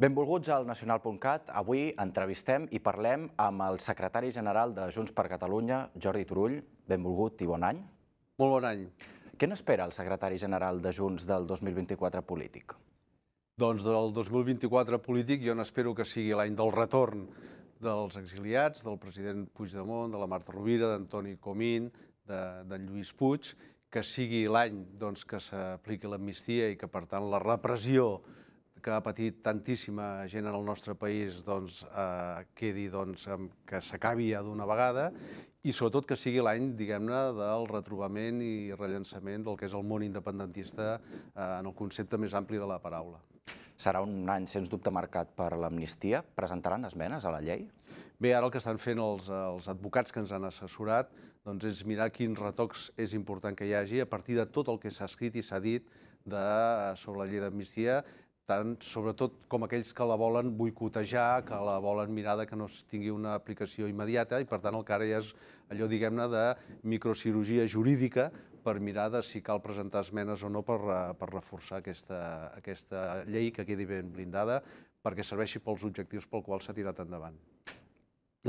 Benvolguts al nacional.cat. Avui entrevistem i parlem amb el secretari general de Junts per Catalunya, Jordi Turull. Benvolgut i bon any. Molt bon any. Què n'espera el secretari general de Junts del 2024 polític? Doncs del 2024 polític jo n'espero que sigui l'any del retorn dels exiliats, del president Puigdemont, de la Marta Rovira, d'Antoni Comín, d'en Lluís Puig, que sigui l'any que s'apliqui l'amnistia i que, per tant, la repressió que ha patit tantíssima gent en el nostre país quedi, que s'acabi ja d'una vegada i sobretot que sigui l'any, diguem-ne, del retrobament i rellançament del que és el món independentista en el concepte més ampli de la paraula. Serà un any, sens dubte, marcat per l'amnistia. Presentaran esmenes a la llei? Bé, ara el que estan fent els advocats que ens han assessorat és mirar quins retocs és important que hi hagi a partir de tot el que s'ha escrit i s'ha dit sobre la llei d'amnistia, tant sobretot com aquells que la volen boicotejar, que la volen mirar que no tingui una aplicació immediata i, per tant, el que ara ja és allò, diguem-ne, de microcirurgia jurídica per mirar de si cal presentar esmenes o no per reforçar aquesta llei que quedi ben blindada perquè serveixi pels objectius pel qual s'ha tirat endavant.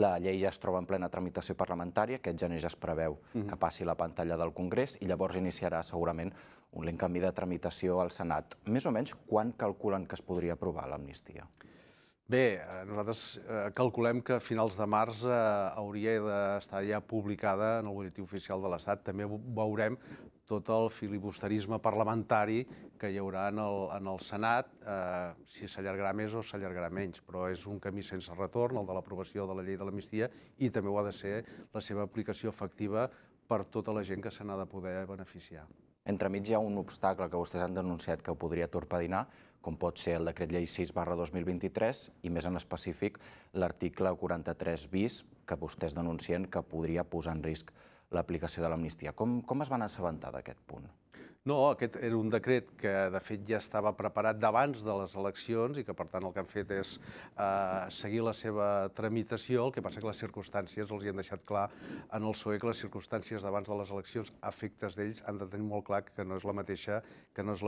La llei ja es troba en plena tramitació parlamentària, aquest gener ja es preveu que passi la pantalla del Congrés i llavors iniciarà segurament un lent camí de tramitació al Senat. Més o menys, quan calculen que es podria aprovar l'amnistia? Bé, nosaltres calculem que a finals de març hauria d'estar ja publicada en el butlletí oficial de l'Estat. També veurem tot el filibusterisme parlamentari que hi haurà en el Senat, si s'allargarà més o s'allargarà menys, però és un camí sense retorn, el de l'aprovació de la llei de l'amnistia, i també ho ha de ser la seva aplicació efectiva per tota la gent que se n'ha de poder beneficiar. Entremig hi ha un obstacle que vostès han denunciat que ho podria torpedinar, com pot ser el decret llei 6/2023 i més en específic l'article 43 bis que vostès denuncien que podria posar en risc l'aplicació de l'amnistia. Com es van assabentar d'aquest punt? No, aquest era un decret que, de fet, ja estava preparat d'abans de les eleccions i que, per tant, el que han fet és seguir la seva tramitació. El que passa que les circumstàncies els hi han deixat clar en el PSOE que les circumstàncies d'abans de les eleccions, a efectes d'ells, han de tenir molt clar que no és la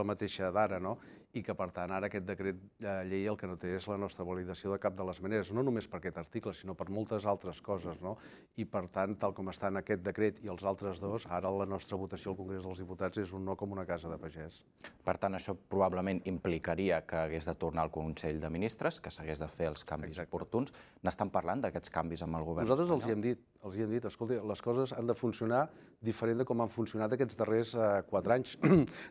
mateixa d'ara, no? I que, per tant, ara aquest decret llei el que no té és la nostra validació de cap de les maneres, no només per aquest article, sinó per moltes altres coses, no? I, per tant, tal com estan aquest decret i els altres dos, ara la nostra votació al Congrés dels Diputats és un no com una casa de pagès. Per tant, això probablement implicaria que hagués de tornar al Consell de Ministres, que s'hagués de fer els canvis oportuns. N'estan parlant d'aquests canvis amb el govern espanyol? Nosaltres els hi hem dit, escolta, les coses han de funcionar diferent de com han funcionat aquests darrers 4 anys.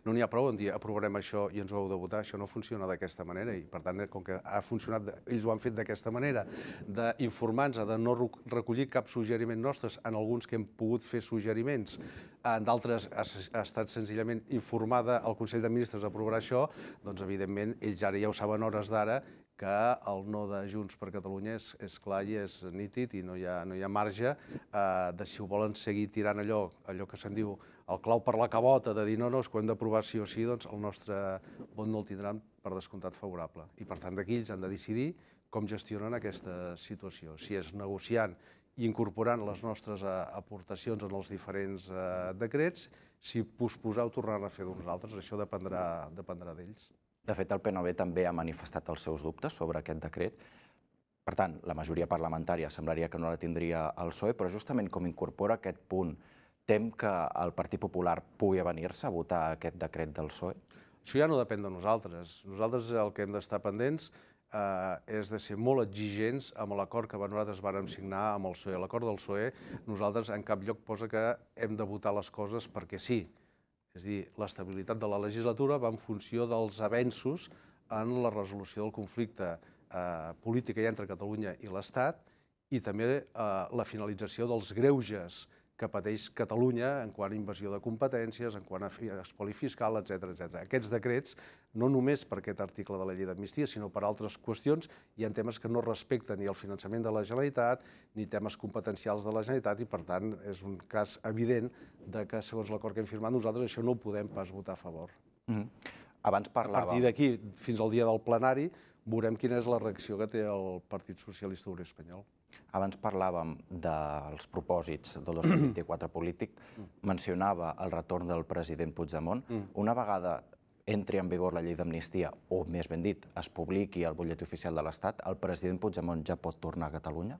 No n'hi ha prou en dir aprovarem això i ens ho heu de votar, això no funciona d'aquesta manera i, per tant, com que ha funcionat, ells ho han fet d'aquesta manera, d'informar-nos, de no recollir cap suggeriment nostres, en alguns que hem pogut fer suggeriments, en d'altres ha estat senzillament informada el Consell de Ministres aprovarà això, doncs, evidentment, ells ara ja ho saben hores d'ara, que el no de Junts per Catalunya és clar i és nítid i no hi ha marge de si ho volen seguir tirant allò que se'n diu el clau per la cabota, de dir no, és que ho hem d'aprovar sí o sí, doncs el nostre vot no el tindran per descomptat favorable. I per tant d'aquí ells han de decidir com gestionen aquesta situació, si és negociant i incorporant les nostres aportacions en els diferents decrets, si posposar o tornar a fer d'uns altres, això dependrà d'ells. De fet, el PNV també ha manifestat els seus dubtes sobre aquest decret. Per tant, la majoria parlamentària semblaria que no la tindria el PSOE, però justament com incorpora aquest punt, tem que el Partit Popular pugui avenir-se a votar aquest decret del PSOE? Això ja no depèn de nosaltres. Nosaltres el que hem d'estar pendents és de ser molt exigents amb l'acord que nosaltres vàrem signar amb el PSOE. L'acord del PSOE, nosaltres en cap lloc posa que hem de votar les coses perquè sí. És a dir, l'estabilitat de la legislatura va en funció dels avenços en la resolució del conflicte polític que hi ha entre Catalunya i l'Estat i també la finalització dels greuges que pateix Catalunya en quant a invasió de competències, en quant a espoli fiscal, etc. Aquests decrets, no només per aquest article de la llei d'amnistia, sinó per altres qüestions, hi ha temes que no respecten ni el finançament de la Generalitat ni temes competencials de la Generalitat i, per tant, és un cas evident que, segons l'acord que hem firmat, nosaltres això no ho podem pas votar a favor. A partir d'aquí, fins al dia del plenari, veurem quina és la reacció que té el Partit Socialista Obrer Espanyol. Abans parlàvem dels propòsits del 2024 polític, mencionava el retorn del president Puigdemont. Una vegada entri en vigor la llei d'amnistia, o més ben dit, es publiqui al butlletí oficial de l'Estat, el president Puigdemont ja pot tornar a Catalunya?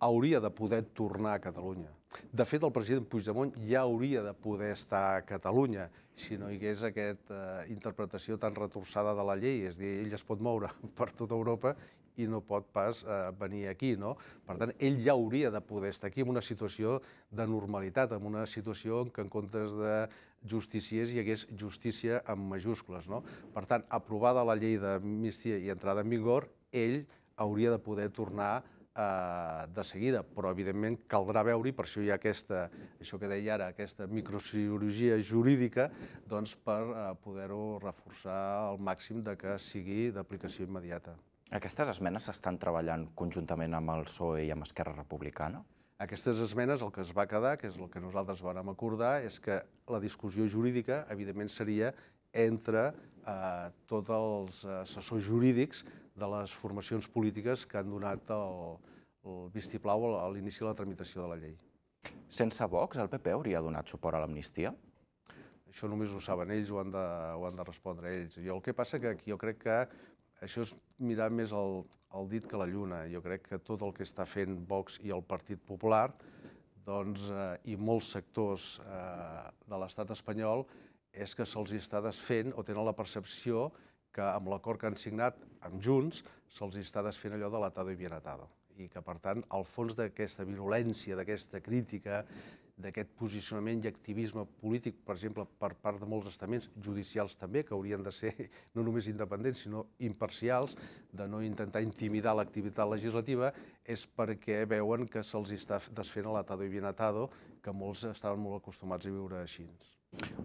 Hauria de poder tornar a Catalunya. De fet, el president Puigdemont ja hauria de poder estar a Catalunya si no hi hagués aquesta interpretació tan retorçada de la llei. És a dir, ell es pot moure per tota Europa i no pot pas venir aquí, no? Per tant, ell ja hauria de poder estar aquí en una situació de normalitat, en una situació en què en comptes de justiciers hi hagués justícia amb majúscules, no? Per tant, aprovada la llei d'amnistia i entrada en vigor, ell hauria de poder tornar de seguida, però evidentment caldrà veure-hi, per això hi ha això que deia ara, aquesta microcirurgia jurídica, doncs per poder-ho reforçar al màxim de que sigui d'aplicació immediata. Aquestes esmenes s'estan treballant conjuntament amb el PSOE i amb Esquerra Republicana? Aquestes esmenes, el que es va quedar, que és el que nosaltres vàrem acordar, és que la discussió jurídica, evidentment, seria entre tots els assessors jurídics de les formacions polítiques que han donat el vistiplau a l'inici de la tramitació de la llei. Sense Vox, el PP hauria donat suport a l'amnistia? Això només ho saben ells, ho han de respondre ells. El que passa que jo crec que això és mirar més el dit que la lluna. Jo crec que tot el que està fent Vox i el Partit Popular i molts sectors de l'estat espanyol és que se'ls està desfent o tenen la percepció que amb l'acord que han signat amb Junts se'ls està desfent allò de l'atado i bien atado. I que, per tant, al fons d'aquesta virulència, d'aquesta crítica, d'aquest posicionament i activisme polític, per exemple, per part de molts estaments judicials també, que haurien de ser no només independents, sinó imparcials, de no intentar intimidar l'activitat legislativa, és perquè veuen que se'ls està desfent l'atado i bien atado, que molts estaven molt acostumats a viure així.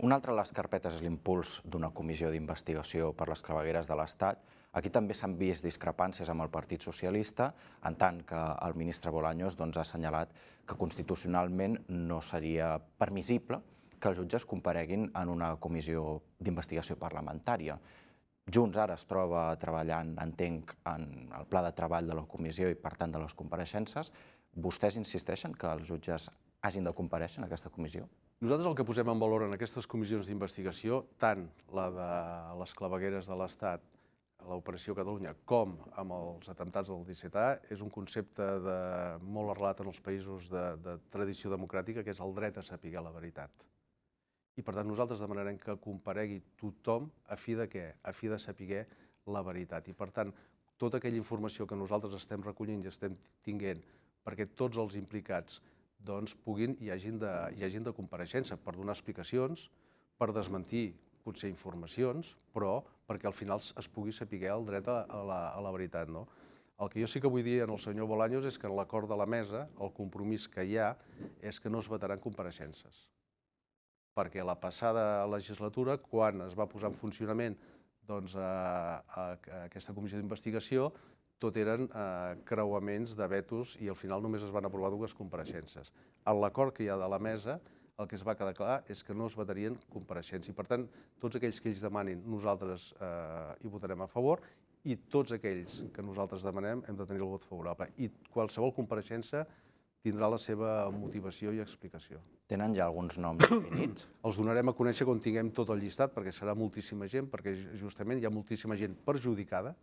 Un altre de les carpetes és l'impuls d'una comissió d'investigació per les clavegueres de l'Estat. Aquí també s'han vist discrepàncies amb el Partit Socialista, en tant que el ministre Bolaños ha assenyalat que constitucionalment no seria permissible que els jutges compareguin en una comissió d'investigació parlamentària. Junts ara es troba treballant, entenc, en el pla de treball de la comissió i, per tant, de les compareixences. Vostès insisteixen que els jutges hagin de comparèixer en aquesta comissió? Nosaltres el que posem en valor en aquestes comissions d'investigació, tant la de les clavegueres de l'Estat, l'Operació Catalunya, com amb els atemptats del 17A, és un concepte molt arrelat en els països de tradició democràtica, que és el dret a saber la veritat. I per tant nosaltres demanarem que comparegui tothom a fi de què? A fi de saber la veritat. I per tant, tota aquella informació que nosaltres estem recollint i estem tinguent perquè tots els implicats puguin i hagin de compareixença per donar explicacions, per desmentir potser informacions, però perquè al final es pugui saber el dret a la veritat. El que jo sí que vull dir al senyor Bolaños és que en l'acord de la mesa el compromís que hi ha és que no es vetaran compareixences. Perquè la passada legislatura, quan es va posar en funcionament aquesta comissió d'investigació, tot eren creuaments de vetos i al final només es van aprovar 2 compareixences. En l'acord que hi ha de la mesa, el que es va quedar clar és que no es vetarien compareixences. I per tant, tots aquells que ells demanin, nosaltres hi votarem a favor, i tots aquells que nosaltres demanem hem de tenir el vot favorable. I qualsevol compareixença tindrà la seva motivació i explicació. Tenen ja alguns noms definits? Els donarem a conèixer quan tinguem tot el llistat, perquè serà moltíssima gent, perquè justament hi ha moltíssima gent perjudicada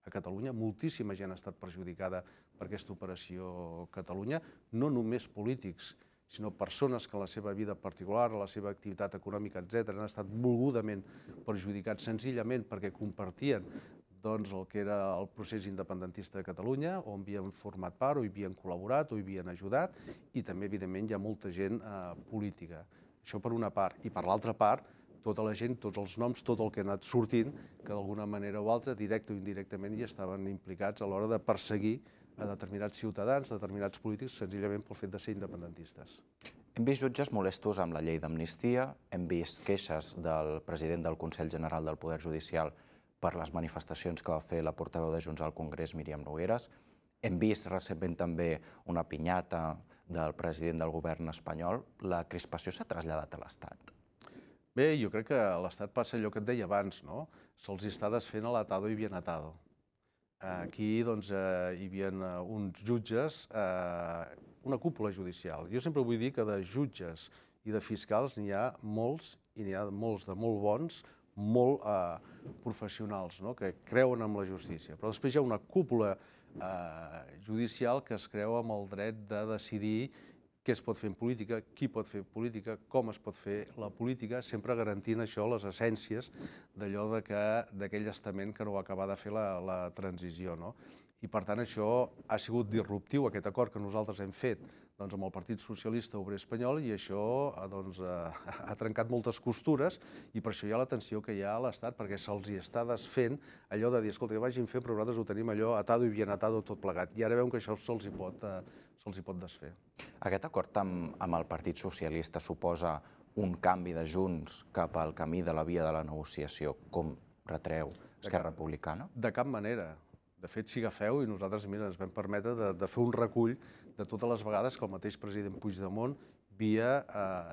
a Catalunya, moltíssima gent ha estat perjudicada per aquesta operació Catalunya, no només polítics, sinó persones que en la seva vida particular, la seva activitat econòmica, etc., han estat volgudament perjudicats senzillament perquè compartien el que era el procés independentista de Catalunya, on havien format part, o hi havien col·laborat, o hi havien ajudat, i també, evidentment, hi ha molta gent política. Això per una part. I per l'altra part, tota la gent, tots els noms, tot el que ha anat sortint, que d'alguna manera o altra, directe o indirectament, hi estaven implicats a l'hora de perseguir a determinats ciutadans, determinats polítics, senzillament pel fet de ser independentistes. Hem vist jutges molestos amb la llei d'amnistia, hem vist queixes del president del Consell General del Poder Judicial per les manifestacions que va fer la portaveu de Junts al Congrés, Míriam Nogueras. Hem vist recentment també una pinyata del president del govern espanyol. La crispació s'ha traslladat a l'Estat? Bé, jo crec que a l'Estat passa allò que et deia abans, no? Se'ls està desfent l'atado i bien atado. Aquí hi havia uns jutges, una cúpula judicial. Jo sempre vull dir que de jutges i de fiscals n'hi ha molts, i n'hi ha molts de molt bons, molt professionals, que creuen en la justícia. Però després hi ha una cúpula judicial que es creu amb el dret de decidir què es pot fer en política, qui pot fer política, com es pot fer la política, sempre garantint això, les essències d'allò d'aquell estament que no va acabar de fer la transició. I per tant això ha sigut disruptiu, aquest acord que nosaltres hem fet amb el Partit Socialista Obrer Espanyol, i això ha trencat moltes costures, i per això hi ha la tensió que hi ha a l'Estat, perquè se'ls està desfent allò de dir, escolta, vagin fent, però nosaltres ho tenim allò atado i bien atado tot plegat, i ara veuen que això se'ls hi pot desfer. Aquest acord amb el Partit Socialista suposa un canvi de Junts cap al camí de la via de la negociació, com retreu Esquerra Republicana? De cap manera. De fet, si agafeu, i nosaltres ens vam permetre de fer un recull de totes les vegades que el mateix president Puigdemont havia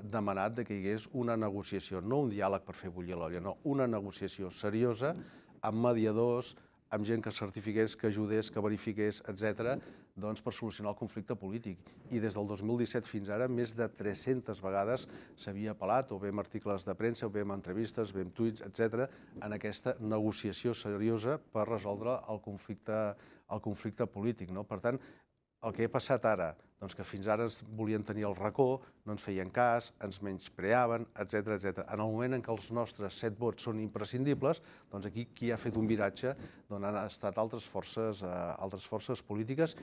demanat que hi hagués una negociació, no un diàleg per fer bullir l'olla, no, una negociació seriosa amb mediadors, amb gent que certifiqués, que ajudés, que verifiqués, etc., per solucionar el conflicte polític. I des del 2017 fins ara, més de 300 vegades s'havia apel·lat, o bé amb articles de premsa, o bé amb entrevistes, bé amb tuits, etc., en aquesta negociació seriosa per resoldre el conflicte polític. Per tant, el que ha passat ara, que fins ara ens volien tenir al racó, no ens feien cas, ens menyspreaven, etc. En el moment en què els nostres 7 vots són imprescindibles, aquí qui ha fet un viratge han estat altres forces polítiques,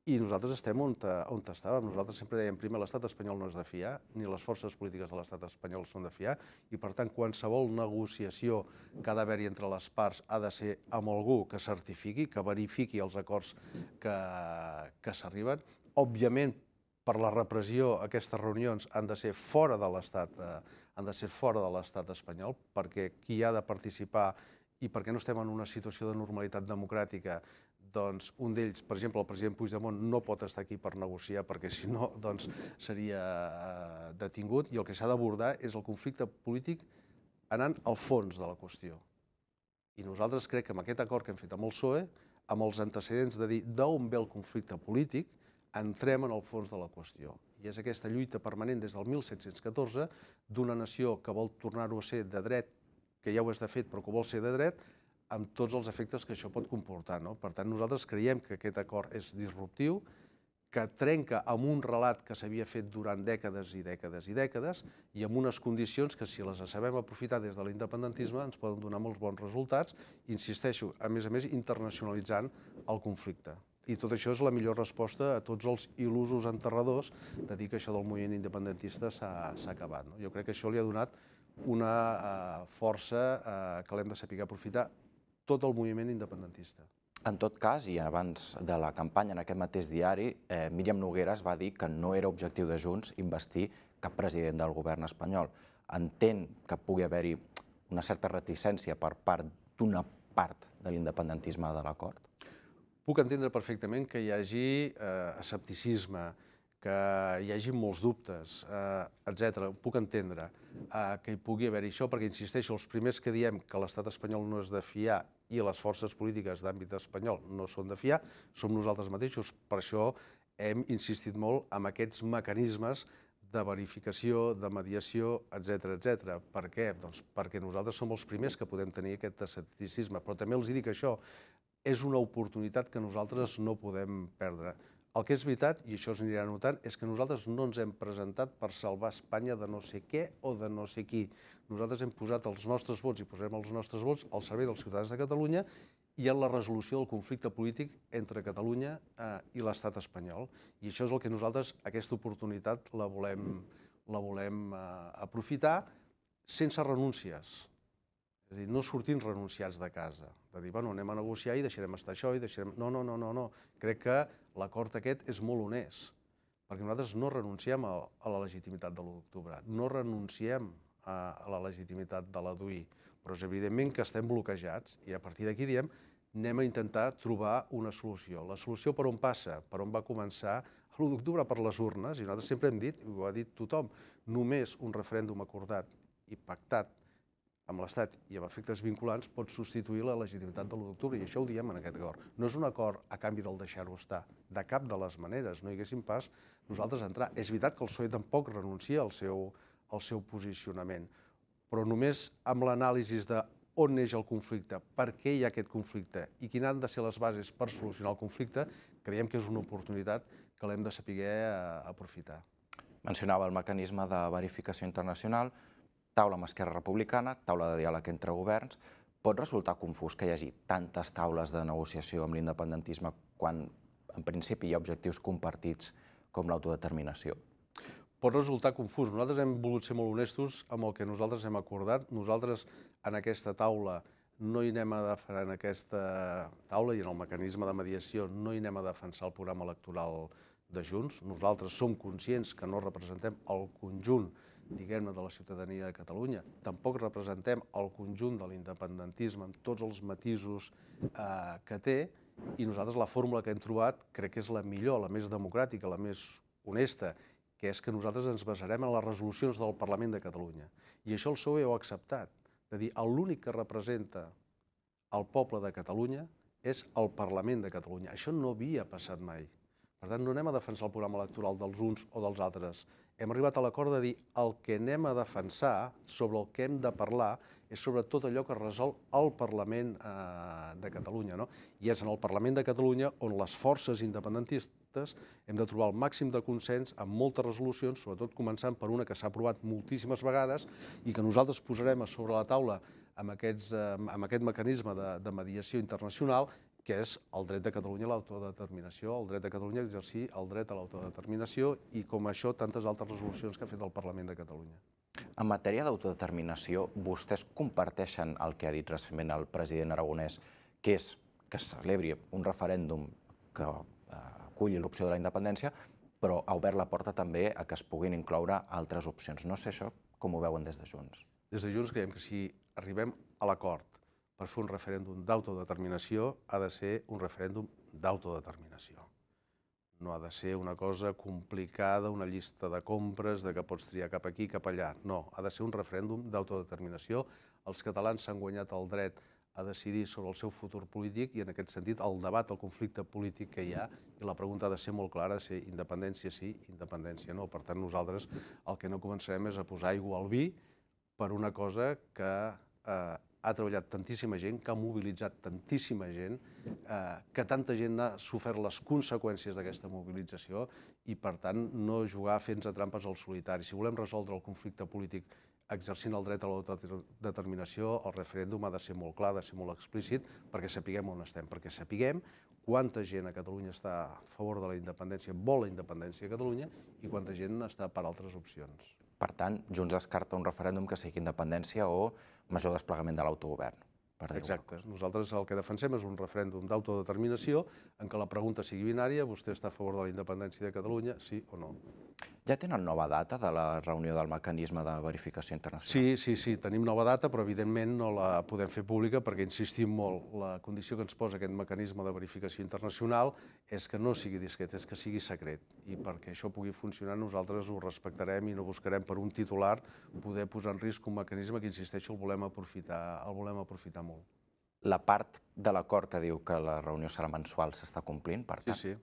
i nosaltres estem on estàvem. Nosaltres sempre dèiem, primer, l'estat espanyol no és de fiar, ni les forces polítiques de l'estat espanyol són de fiar, i per tant, qualsevol negociació que ha d'haver-hi entre les parts ha de ser amb algú que certifiqui, que verifiqui els acords que s'arriben. Òbviament, per la repressió, aquestes reunions han de ser fora de l'estat espanyol, perquè qui ha de participar i perquè no estem en una situació de normalitat democràtica, un d'ells, per exemple, el president Puigdemont, no pot estar aquí per negociar perquè si no seria detingut, i el que s'ha d'abordar és el conflicte polític anant al fons de la qüestió. I nosaltres crec que amb aquest acord que hem fet amb el PSOE, amb els antecedents de dir d'on ve el conflicte polític, entrem en el fons de la qüestió. I és aquesta lluita permanent des del 1714 d'una nació que vol tornar-ho a ser de dret, que ja ho és de fet, però que vol ser de dret, amb tots els efectes que això pot comportar. Per tant, nosaltres creiem que aquest acord és disruptiu, que trenca amb un relat que s'havia fet durant dècades i dècades i dècades, i amb unes condicions que, si les sabem aprofitar des de l'independentisme, ens poden donar molts bons resultats, insisteixo, a més, internacionalitzant el conflicte. I tot això és la millor resposta a tots els il·lusos enterradors de dir que això del moviment independentista s'ha acabat. Jo crec que això li ha donat una força que l'hem de saber aprofitar tot el moviment independentista. En tot cas, i abans de la campanya en aquest mateix diari, Míriam Nogueras va dir que no era objectiu de Junts investir cap president del govern espanyol. Entén que pugui haver-hi una certa reticència per part d'una part de l'independentisme de l'acord? Puc entendre perfectament que hi hagi escepticisme, que hi hagi molts dubtes, etc. Puc entendre que hi pugui haver això, perquè, insisteixo, els primers que diem que l'estat espanyol no és de fiar i les forces polítiques d'àmbit espanyol no són de fiar, som nosaltres mateixos. Per això hem insistit molt en aquests mecanismes de verificació, de mediació, etc. Per què? Doncs perquè nosaltres som els primers que podem tenir aquest escepticisme, però també els dic això, és una oportunitat que nosaltres no podem perdre. El que és veritat, i això s'anirà notant, és que nosaltres no ens hem presentat per salvar Espanya de no sé què o de no sé qui. Nosaltres hem posat els nostres vots i posarem els nostres vots al servei dels ciutadans de Catalunya i en la resolució del conflicte polític entre Catalunya i l'estat espanyol. I això és el que nosaltres, aquesta oportunitat, la volem aprofitar sense renúncies. És a dir, no sortint renunciats de casa, de dir, bueno, anem a negociar i deixarem estar això i deixarem... No. Crec que l'acord aquest és molt honest, perquè nosaltres no renunciem a la legitimitat de l'1 d'octubre, no renunciem a la legitimitat de la DUI, però és evidentment que estem bloquejats i a partir d'aquí diem anem a intentar trobar una solució. La solució per on passa? Per on va començar? L'1 d'octubre per les urnes, i nosaltres sempre hem dit, i ho ha dit tothom, només un referèndum acordat i pactat amb l'Estat i amb efectes vinculants pot substituir la legitimitat de l'1 d'octubre, i això ho diem en aquest acord. No és un acord a canvi del deixar-ho estar, de cap de les maneres, no hi haguéssim pas nosaltres entrar. És veritat que el PSOE tampoc renuncia al seu posicionament, però només amb l'anàlisi de on neix el conflicte, per què hi ha aquest conflicte i quines han de ser les bases per solucionar el conflicte, creiem que és una oportunitat que l'hem de saber aprofitar. Mencionava el mecanisme de verificació internacional, taula amb Esquerra Republicana, taula de diàleg entre governs. Pot resultar confús que hi hagi tantes taules de negociació amb l'independentisme quan, en principi, hi ha objectius compartits com l'autodeterminació? Pot resultar confús. Nosaltres hem volgut ser molt honestos amb el que nosaltres hem acordat. Nosaltres, en aquesta taula, no hi anem a defensar, en aquesta taula i en el mecanisme de mediació, no hi anem a defensar el programa electoral de Junts. Nosaltres som conscients que no representem el conjunt, diguem-ne, de la ciutadania de Catalunya. Tampoc representem el conjunt de l'independentisme amb tots els matisos que té, i nosaltres la fórmula que hem trobat crec que és la millor, la més democràtica, la més honesta, que és que nosaltres ens basarem en les resolucions del Parlament de Catalunya. I això el PSOE ho ha acceptat. És a dir, l'únic que representa el poble de Catalunya és el Parlament de Catalunya. Això no havia passat mai. Per tant, no anem a defensar el programa electoral dels uns o dels altres. Hem arribat a l'acord de dir el que anem a defensar, sobre el que hem de parlar, és sobre tot allò que resol el Parlament de Catalunya. I és en el Parlament de Catalunya on les forces independentistes hem de trobar el màxim de consens amb moltes resolucions, sobretot començant per una que s'ha aprovat moltíssimes vegades i que nosaltres posarem a sobre la taula amb aquest mecanisme de mediació internacional, que és el dret de Catalunya a l'autodeterminació, el dret de Catalunya a exercir el dret a l'autodeterminació i, com això, tantes altres resolucions que ha fet el Parlament de Catalunya. En matèria d'autodeterminació, vostès comparteixen el que ha dit recentment el president Aragonès, que és que es celebri un referèndum que aculli l'opció de la independència, però ha obert la porta també a que es puguin incloure altres opcions. No sé això com ho veuen des de Junts. Des de Junts creiem que si arribem a l'acord per fer un referèndum d'autodeterminació, ha de ser un referèndum d'autodeterminació. No ha de ser una cosa complicada, una llista de compres, de que pots triar cap aquí, cap allà. No, ha de ser un referèndum d'autodeterminació. Els catalans s'han guanyat el dret a decidir sobre el seu futur polític i, en aquest sentit, el debat, el conflicte polític que hi ha, i la pregunta ha de ser molt clara, ser independència sí, independència no. Per tant, nosaltres el que no començarem és a posar aigua al vi per una cosa que ha treballat tantíssima gent, que ha mobilitzat tantíssima gent, que tanta gent ha sofert les conseqüències d'aquesta mobilització i, per tant, no jugar fent-se trampes al solitari. Si volem resoldre el conflicte polític exercint el dret a l'autodeterminació, el referèndum ha de ser molt clar, ha de ser molt explícit, perquè sapiguem on estem, perquè sapiguem quanta gent a Catalunya està a favor de la independència, vol la independència a Catalunya, i quanta gent està per altres opcions. Per tant, Junts descarta un referèndum que sigui independència o major desplegament de l'autogovern. Exacte. Nosaltres el que defensem és un referèndum d'autodeterminació en què la pregunta sigui binària, vostè està a favor de la independència de Catalunya, sí o no? Ja tenen nova data de la reunió del mecanisme de verificació internacional? Sí, tenim nova data, però evidentment no la podem fer pública perquè insistim molt. La condició que ens posa aquest mecanisme de verificació internacional és que no sigui discret, és que sigui secret. I perquè això pugui funcionar nosaltres ho respectarem i no buscarem per un titular poder posar en risc un mecanisme que, insisteixo, el volem aprofitar molt. La part de l'acord que diu que la reunió serà mensual s'està complint, per tant? Sí.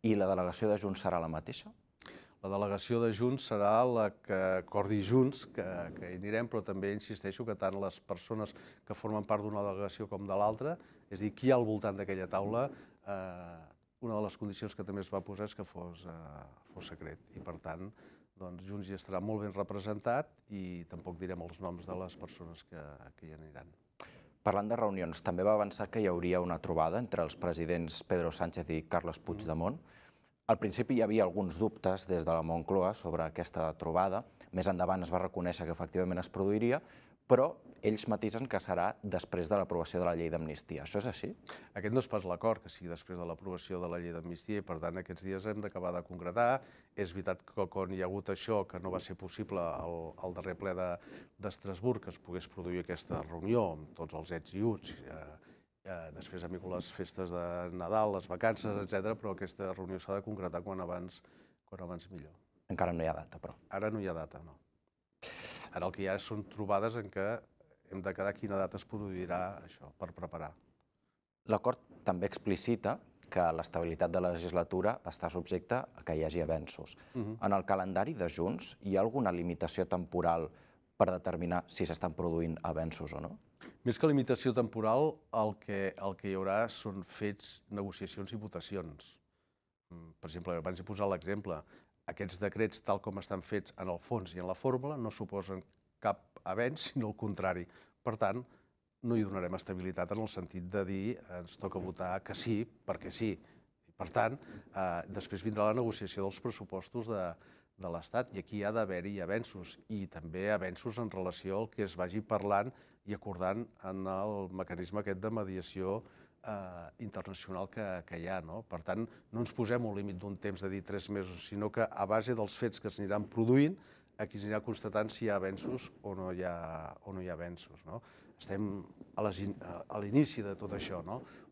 I la delegació de Junts serà la mateixa? La delegació de Junts serà la que acordi Junts, que hi anirem, però també insisteixo que tant les persones que formen part d'una delegació com de l'altra, és a dir, qui hi ha al voltant d'aquella taula, una de les condicions que també es va posar és que fos secret. I, per tant, Junts hi estarà molt ben representat i tampoc direm els noms de les persones que hi aniran. Parlant de reunions, també va avançar que hi hauria una trobada entre els presidents Pedro Sánchez i Carles Puigdemont. Al principi hi havia alguns dubtes des de la Moncloa sobre aquesta trobada. Més endavant es va reconèixer que efectivament es produiria, però ells matisen que serà després de l'aprovació de la llei d'amnistia. Això és així? Aquest no és pas l'acord que sigui després de l'aprovació de la llei d'amnistia i, per tant, aquests dies hem d'acabar de concretar. És veritat que quan hi ha hagut això, que no va ser possible al darrer ple d'Estrasburg, que es pogués produir aquesta reunió amb tots els ets i uts. Després han vingut les festes de Nadal, les vacances, etc., però aquesta reunió s'ha de concretar quan abans millor. Encara no hi ha data, però. Ara no hi ha data, no. Ara el que hi ha són trobades en què hem de quedar quina data es produirà això, per preparar. L'acord també explicita que l'estabilitat de la legislatura està subjecta a que hi hagi avenços. En el calendari de Junts hi ha alguna limitació temporal per determinar si s'estan produint avenços o no? Més que limitació temporal, el que hi haurà són fets, negociacions i votacions. Per exemple, abans he posat l'exemple, aquests decrets, tal com estan fets en el fons i en la fórmula, no suposen cap avenç, sinó el contrari. Per tant, no hi donarem estabilitat en el sentit de dir ens toca votar que sí, perquè sí. Per tant, després vindrà la negociació dels pressupostos de l'Estat i aquí ha d'haver-hi avenços i també avenços en relació al que es vagi parlant i acordant en el mecanisme aquest de mediació internacional que hi ha. Per tant, no ens posem un límit d'un temps de dir 3 mesos, sinó que a base dels fets que s'aniran produint, aquí s'anirà constatant si hi ha avenços o no hi ha avenços. Estem a l'inici de tot això,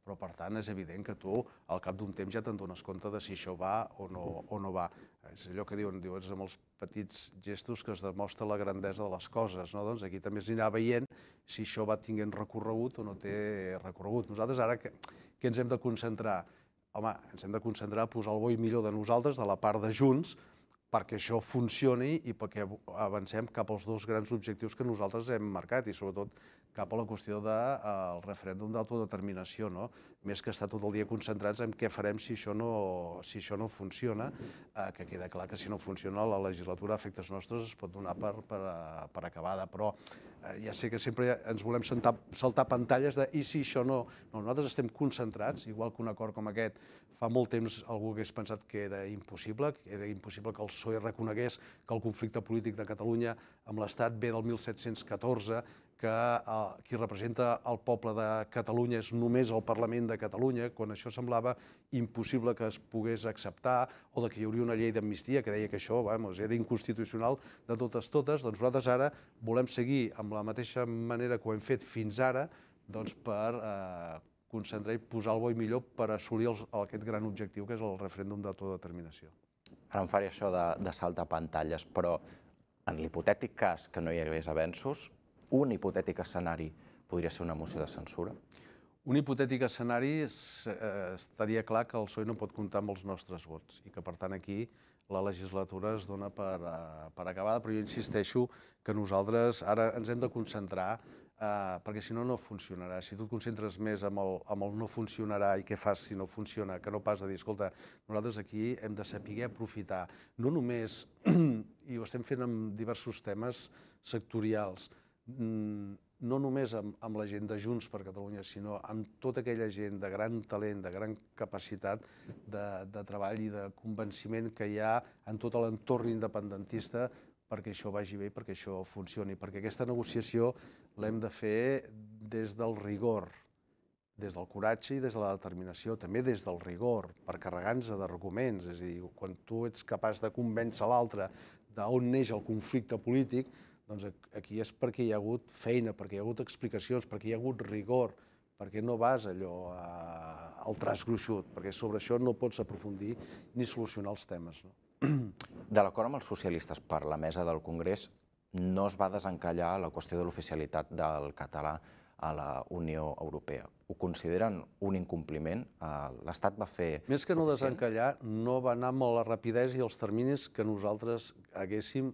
però per tant és evident que tu al cap d'un temps ja te'n dones compte de si això va o no va. És allò que diuen, és amb els petits gestos que es demostra la grandesa de les coses. Doncs aquí també s'anirà veient si això va tinguent recorregut o no té recorregut. Nosaltres ara què ens hem de concentrar? Home, ens hem de concentrar a posar el bo i millor de nosaltres, de la part de Junts, perquè això funcioni i perquè avancem cap als 2 grans objectius que nosaltres hem marcat i sobretot cap a la qüestió del referèndum d'autodeterminació, més que estar tot el dia concentrats en què farem si això no funciona, que queda clar que si no funciona la legislatura a efectes nostres es pot donar per acabada, però ja sé que sempre ens volem saltar pantalles de i si això no. Nosaltres estem concentrats, igual que un acord com aquest fa molt temps algú hagués pensat que era impossible que el PSOE reconegués que el conflicte polític de Catalunya amb l'Estat ve del 1714, que qui representa el poble de Catalunya és només el Parlament de Catalunya, quan això semblava impossible que es pogués acceptar, o que hi hauria una llei d'amnistia que deia que això era inconstitucional de totes, doncs nosaltres ara volem seguir amb la mateixa manera que ho hem fet fins ara per concentrar i posar el bo i millor per assolir aquest gran objectiu que és el referèndum d'autodeterminació. Ara em faré això de saltar pantalles, però en l'hipotètic cas que no hi hagués avenços, un hipotètic escenari podria ser una moció de censura? Un hipotètic escenari estaria clar que el PSOE no pot comptar amb els nostres vots i que, per tant, aquí la legislatura es dona per acabada, però jo insisteixo que nosaltres ara ens hem de concentrar perquè si no, no funcionarà. Si tu et concentres més en el no funcionarà i què fas si no funciona, que no pas de dir, escolta, nosaltres aquí hem de saber aprofitar, no només, i ho estem fent amb diversos temes sectorials, no només amb la gent de Junts per Catalunya, sinó amb tota aquella gent de gran talent, de gran capacitat de treball i de convenciment que hi ha en tot l'entorn independentista perquè això vagi bé i perquè això funcioni. Perquè aquesta negociació l'hem de fer des del rigor, des del coratge i des de la determinació, també des del rigor, per carregar-nos d'arguments. És a dir, quan tu ets capaç de convèncer l'altre d'on neix el conflicte polític, doncs aquí és perquè hi ha hagut feina, perquè hi ha hagut explicacions, perquè hi ha hagut rigor, perquè no vas allò al traç gruixut, perquè sobre això no pots aprofundir ni solucionar els temes. De l'acord amb els socialistes per la mesa del Congrés, no es va desencallar la qüestió de l'oficialitat del català a la Unió Europea. Ho consideren un incompliment? L'Estat va fer... Més que no desencallar, no va anar amb la rapidesa i els terminis que nosaltres haguéssim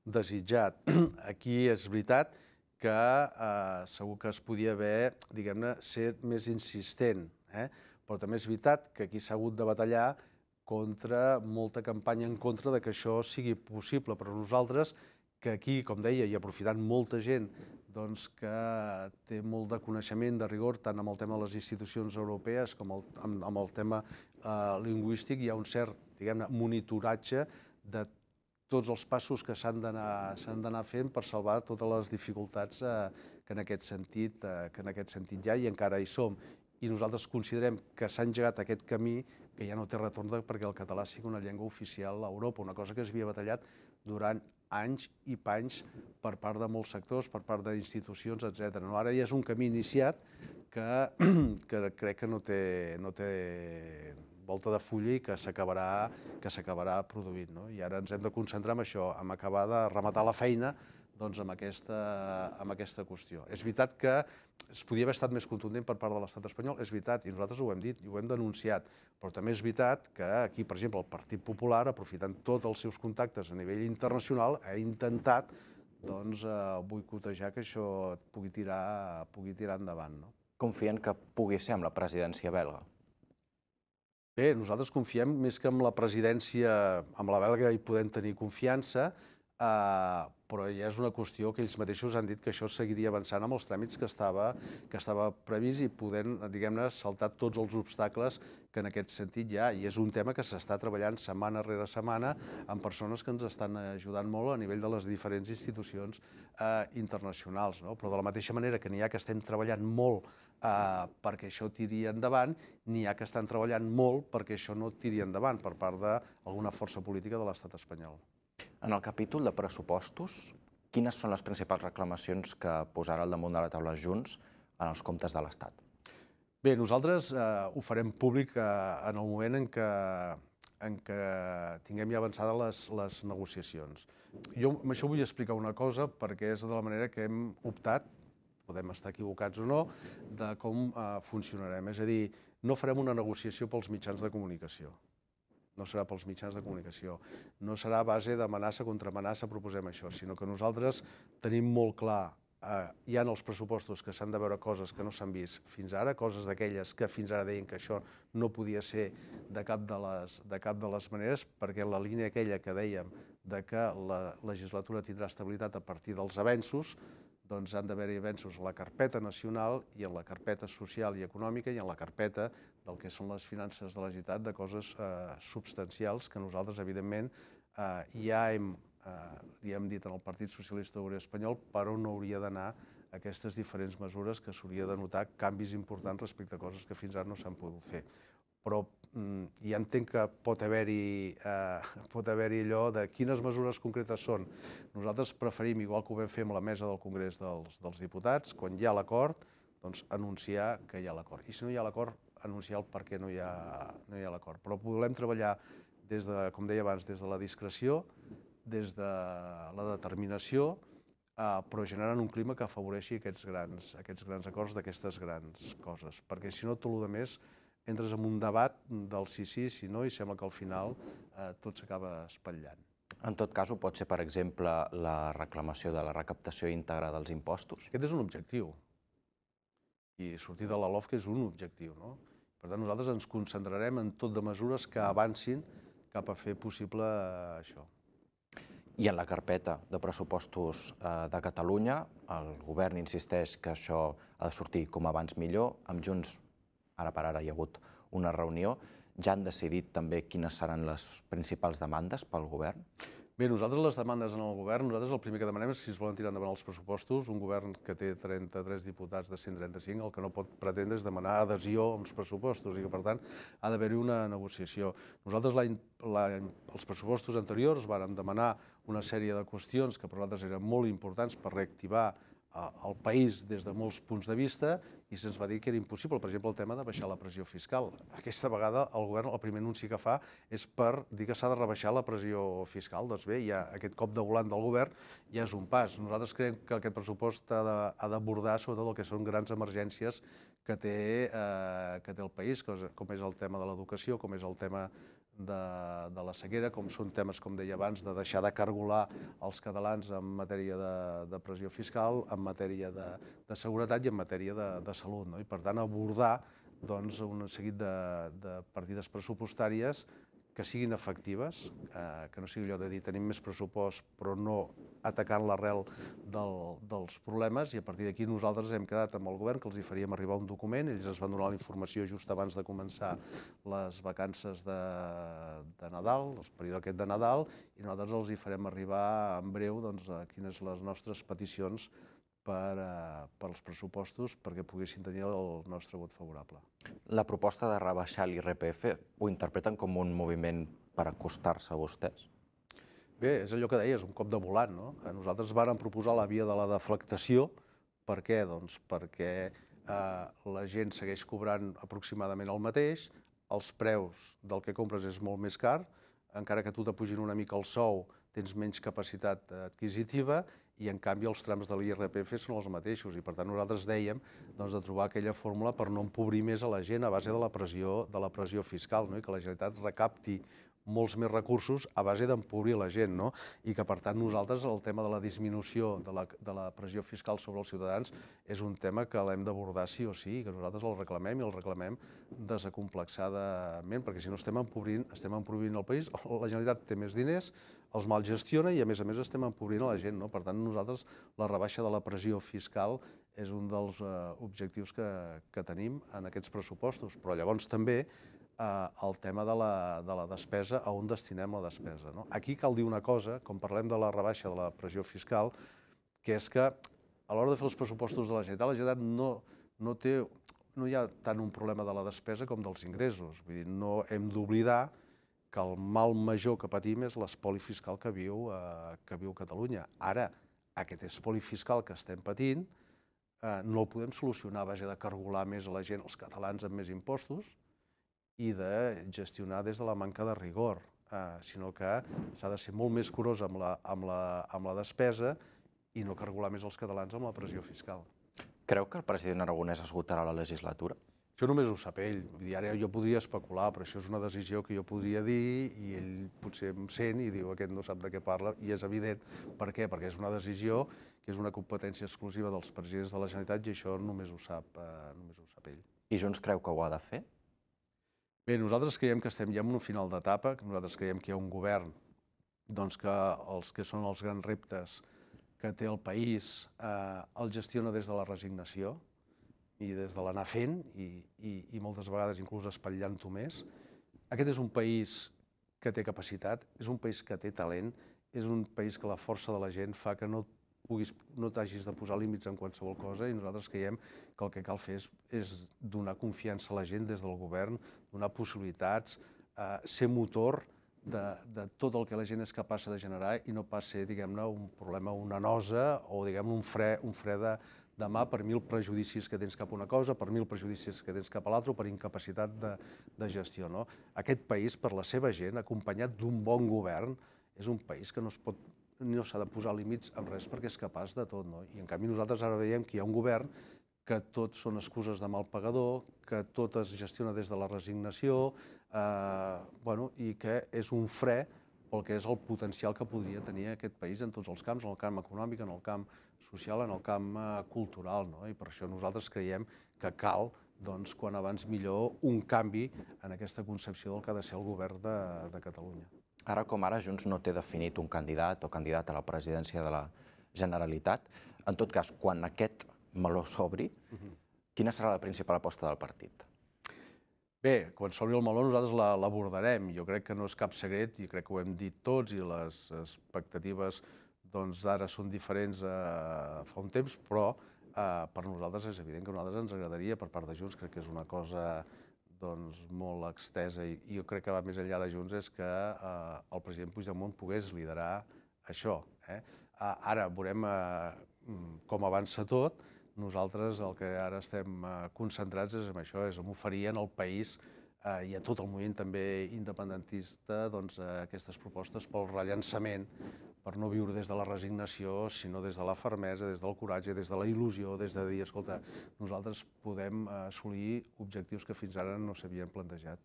desitjat. Aquí és veritat que segur que es podia haver, diguem-ne, ser més insistent, però també és veritat que aquí s'ha hagut de batallar contra molta campanya en contra que això sigui possible, però nosaltres, que aquí, com deia, i aprofitant molta gent que té molt de coneixement, de rigor, tant amb el tema de les institucions europees com amb el tema lingüístic, hi ha un cert, diguem-ne, monitoratge de tots els passos que s'han d'anar fent per salvar totes les dificultats que en aquest sentit hi ha i encara hi som. I nosaltres considerem que s'ha engegat aquest camí que ja no té retorn perquè el català sigui una llengua oficial a Europa, una cosa que s'havia batallat durant anys i panys per part de molts sectors, per part d'institucions, etc. Ara ja és un camí iniciat que crec que no té volta de fulla i que s'acabarà produint. I ara ens hem de concentrar en això, en acabar de rematar la feina amb aquesta qüestió. És veritat que es podia haver estat més contundent per part de l'estat espanyol, és veritat, i nosaltres ho hem dit i ho hem denunciat, però també és veritat que aquí, per exemple, el Partit Popular, aprofitant tots els seus contactes a nivell internacional, ha intentat doncs, boicotejar que això pugui tirar endavant. No? Confien que pugui ser amb la presidència belga? Bé, nosaltres confiem més que amb la presidència, amb la belga hi podem tenir confiança, però ja és una qüestió que ells mateixos han dit que això seguiria avançant amb els tràmits que estava previst i podent, diguem-ne, saltar tots els obstacles que en aquest sentit hi ha. I és un tema que s'està treballant setmana rere setmana amb persones que ens estan ajudant molt a nivell de les diferents institucions internacionals. Però de la mateixa manera que n'hi ha que estem treballant molt perquè això tiri endavant, n'hi ha que estan treballant molt perquè això no tiri endavant per part d'alguna força política de l'estat espanyol. En el capítol de pressupostos, quines són les principals reclamacions que posarà al damunt de la taula Junts en els comptes de l'Estat? Bé, nosaltres ho farem públic en el moment en què tinguem ja avançades les negociacions. Jo amb això vull explicar una cosa perquè és de la manera que hem optat, podem estar equivocats o no, de com funcionarem. És a dir, no farem una negociació pels mitjans de comunicació. No serà pels mitjans de comunicació. No serà a base d'amenaça contra amenaça proposem això, sinó que nosaltres tenim molt clar, hi ha en els pressupostos que s'han de veure coses que no s'han vist fins ara, coses d'aquelles que fins ara deien que això no podia ser de cap de les maneres, perquè la línia aquella que dèiem de que la legislatura tindrà estabilitat a partir dels avenços, doncs han d'haver-hi avenços a la carpeta nacional i en la carpeta social i econòmica i en la carpeta del que són les finances de la Generalitat, de coses substancials que nosaltres, evidentment, ja li hem dit al Partit Socialista Obrer Espanyol per on hauria d'anar aquestes diferents mesures que s'hauria de notar canvis importants respecte a coses que fins ara no s'han pogut fer. Però ja entenc que pot haver-hi allò de quines mesures concretes són. Nosaltres preferim, igual que ho vam fer amb la mesa del Congrés dels Diputats, quan hi ha l'acord, doncs anunciar que hi ha l'acord. I si no hi ha l'acord, anunciar el per què no hi ha l'acord. Però volem treballar, com deia abans, des de la discreció, des de la determinació, però generant un clima que afavoreixi aquests grans acords d'aquestes grans coses. Perquè si no, tot el més entres en un debat del sí, si no, i sembla que al final tot s'acaba espatllant. En tot cas, ho pot ser, per exemple, la reclamació de la recaptació íntegra dels impostos? Aquest és un objectiu. I sortir de la LOFCA és un objectiu. Per tant, nosaltres ens concentrarem en tot de mesures que avancin cap a fer possible això. I en la carpeta de pressupostos de Catalunya, el govern insisteix que això ha de sortir com abans millor. Amb Junts, ara per ara hi ha hagut una reunió. Ja han decidit també quines seran les principals demandes pel govern? Bé, nosaltres les demandes en el govern, nosaltres el primer que demanem és si es volen tirar endavant els pressupostos. Un govern que té 33 diputats de 135, el que no pot pretendre és demanar adhesió als pressupostos i que, per tant, ha d'haver-hi una negociació. Nosaltres els pressupostos anteriors vàrem demanar una sèrie de qüestions que per nosaltres eren molt importants per reactivar el país des de molts punts de vista i se'ns va dir que era impossible, per exemple, el tema de baixar la pressió fiscal. Aquesta vegada el govern, el primer anunci que fa és per dir que s'ha de rebaixar la pressió fiscal. Doncs bé, aquest cop de volant del govern ja és un pas. Nosaltres creiem que aquest pressupost ha d'abordar sobretot el que són grans emergències que té el país, com és el tema de l'educació, com és el tema de la sequera, com són temes, com deia abans, de deixar de cargolar els catalans en matèria de pressió fiscal, en matèria de seguretat i en matèria de salut. I, per tant, abordar un seguit de partides pressupostàries que siguin efectives, que no sigui allò de dir tenim més pressupost però no atacant l'arrel dels problemes, i a partir d'aquí nosaltres hem quedat amb el govern que els hi faríem arribar un document, ells ens van donar la informació just abans de començar les vacances de Nadal, el període aquest de Nadal, i nosaltres els hi farem arribar en breu quines són les nostres peticions per als pressupostos perquè poguessin tenir el nostre vot favorable. La proposta de rebaixar l'IRPF ho interpreten com un moviment per acostar-se a vostès? Bé, és allò que deies, un cop de volant. Nosaltres vàrem proposar la via de la deflactació. Per què? Doncs perquè la gent segueix cobrant aproximadament el mateix, els preus del que compres és molt més car, encara que tu t'apugin una mica el sou, tens menys capacitat adquisitiva i, en canvi, els trams de l'IRPF són els mateixos. I, per tant, nosaltres dèiem de trobar aquella fórmula per no empobrir més a la gent a base de la pressió fiscal, i que la Generalitat recapti molts més recursos a base d'empobrir la gent, no? I que, per tant, nosaltres el tema de la disminució de la pressió fiscal sobre els ciutadans és un tema que l'hem d'abordar sí o sí, que nosaltres el reclamem i el reclamem desacomplexadament, perquè si no estem empobrint el país, la Generalitat té més diners, els mal gestiona i, a més, estem empobrint la gent, no? Per tant, nosaltres la rebaixa de la pressió fiscal és un dels objectius que tenim en aquests pressupostos, però llavors també el tema de la despesa, a on destinem la despesa. Aquí cal dir una cosa, com parlem de la rebaixa de la pressió fiscal, que és que a l'hora de fer els pressupostos de la Generalitat no hi ha tant un problema de la despesa com dels ingressos. Vull dir, no hem d'oblidar que el mal major que patim és l'espoli fiscal que viu Catalunya. Ara, aquest espoli fiscal que estem patint no el podem solucionar a base de cargolar més a la gent, els catalans, amb més impostos, i de gestionar des de la manca de rigor, sinó que s'ha de ser molt més curós amb la despesa i no cargolar més els catalans amb la pressió fiscal. Creu que el president Aragonès esgotarà la legislatura? Això només ho sap ell. Ara jo podria especular, però això és una decisió que jo podria dir i ell potser em sent i diu aquest no sap de què parla, i és evident. Per què? Perquè és una decisió que és una competència exclusiva dels presidents de la Generalitat i això només ho sap ell. I Junts creu que ho ha de fer? Bé, nosaltres creiem que estem ja en un final d'etapa, nosaltres creiem que hi ha un govern que els que són els grans reptes que té el país el gestiona des de la resignació i des de l'anar fent i moltes vegades inclús espatllant-ho més. Aquest és un país que té capacitat, és un país que té talent, és un país que la força de la gent fa que no t'hagis de posar límits en qualsevol cosa i nosaltres creiem que el que cal fer és donar confiança a la gent des del govern, donar possibilitats, ser motor de tot el que la gent és capaç de generar i no pas ser, diguem-ne, un problema, una nosa o, diguem-ne, un fre de mà per 1000 prejudicis que tens cap a una cosa, per 1000 prejudicis que tens cap a l'altra o per incapacitat de gestió. Aquest país, per la seva gent, acompanyat d'un bon govern, és un país que no s'ha de posar límits amb res perquè és capaç de tot. I en canvi nosaltres ara veiem que hi ha un govern que tot són excuses de mal pagador, que tot es gestiona des de la resignació i que és un fre pel que és el potencial que podria tenir aquest país en tots els camps, en el camp econòmic, en el camp social, en el camp cultural. I per això nosaltres creiem que cal, quan abans millor, un canvi en aquesta concepció del que ha de ser el govern de Catalunya. Ara com ara, Junts no té definit un candidat o candidata a la presidència de la Generalitat. En tot cas, quan aquest meló s'obri, quina serà la principal aposta del partit? Bé, quan s'obri el meló nosaltres l'abordarem. Jo crec que no és cap secret i crec que ho hem dit tots i les expectatives ara són diferents fa un temps, però per nosaltres és evident que a nosaltres ens agradaria, per part de Junts, crec que és una cosa molt extesa i jo crec que va més enllà de Junts és que el president Puigdemont pogués liderar això. Ara veurem com avança tot. Nosaltres el que ara estem concentrats és en això, és en oferir al país i a tot el moviment també independentista aquestes propostes pel rellançament, per no viure des de la resignació, sinó des de la fermesa, des del coratge, des de la il·lusió, des de dir, escolta, nosaltres podem assolir objectius que fins ara no s'havien plantejat.